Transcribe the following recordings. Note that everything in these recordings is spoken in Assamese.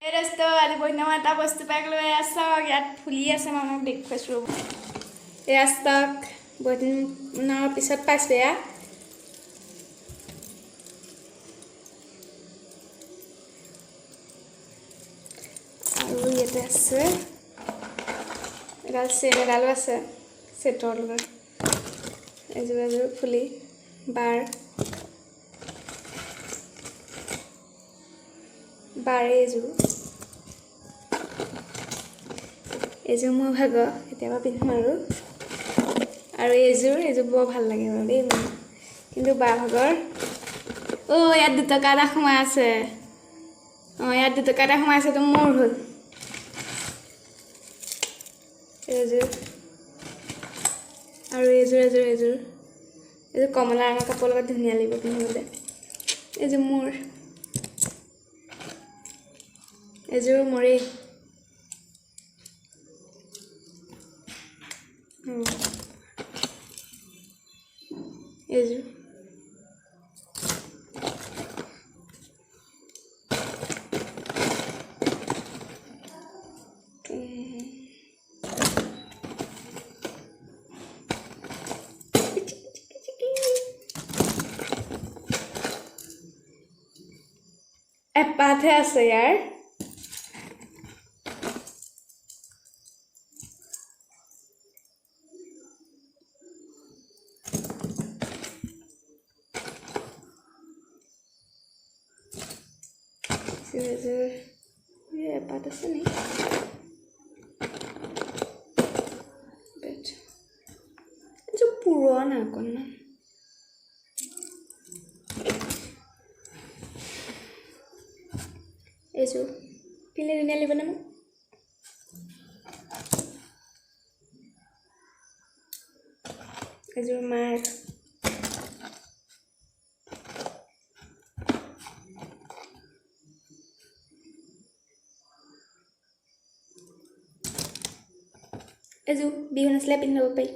Esto, ali boi não está posto para lo é só já folia essa mamãe bem com isso. Esta boi não precisa passear. Alu itu আছে এডাল চেন এডালো আছে সেটৰ লগত এযোৰ এযোৰ ফুলি বাৰ এযোৰ মই ভাগ কেতিয়াবা পিন্ধিম আৰু এযোৰ বৰ ভাল লাগে বাৰু দেই মোৰ কিন্তু বা ভাগৰ ইয়াত 2 টকা এটা সোমাই আছে ইয়াত 2 টকা এটা সোমাই আছে তো মোৰ হ'ল এযোৰ কমলা ৰঙৰ কাপোৰ লগত ধুনীয়া লাগিব পিন্ধিবলৈ এযোৰ মোৰ এযোৰ মৰে এযোৰ এপাতহে আছে ইয়াৰ এপাত আছে নি এযোৰ পুৰণা অকণমান এযোৰ পিলে ধুনীয়া লাগিব নে মোক এযোৰ মাৰ এযোৰ বিহু নাছিলে পিন্ধি ল'ব পাৰি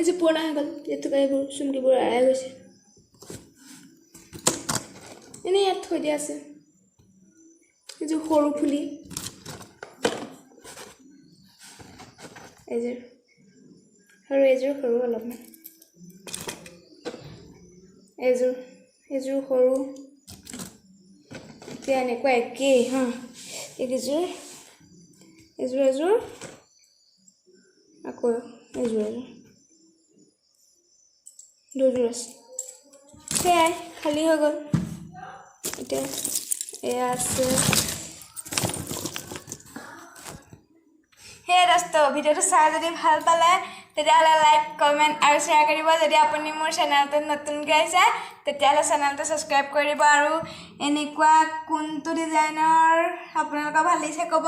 এযোৰ পুৰণা হৈ গ'ল এইটো এইবোৰ চুমকিবোৰ এৰাই গৈছে এনেই ইয়াত থৈ দিয়া আছে এযোৰ সৰু ফুলি এযোৰ সৰু অলপমান এযোৰ সৰু এতিয়া এনেকুৱা একেই এইযোৰ আকৌ এযোৰ দুযোৰ আছে সেয়াই খালী হৈ গ'ল এতিয়া এয়া আছে সেয়া দোস্ত ভিডিঅ'টো চাই যদি ভাল পালে তেতিয়াহ'লে লাইক কমেণ্ট আৰু শ্বেয়াৰ কৰিব যদি আপুনি মোৰ চেনেলটোত নতুনকৈ আহিছে তেতিয়াহ'লে চেনেলটো ছাবস্ক্ৰাইব কৰি দিব আৰু এনেকুৱা কোনটো ডিজাইনৰ আপোনালোকৰ ভাল লাগিছে ক'ব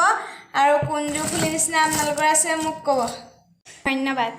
আৰু কোনযোৰ ফুলি নিচিনা আপোনালোকৰ আছে মোক ক'ব ধন্যবাদ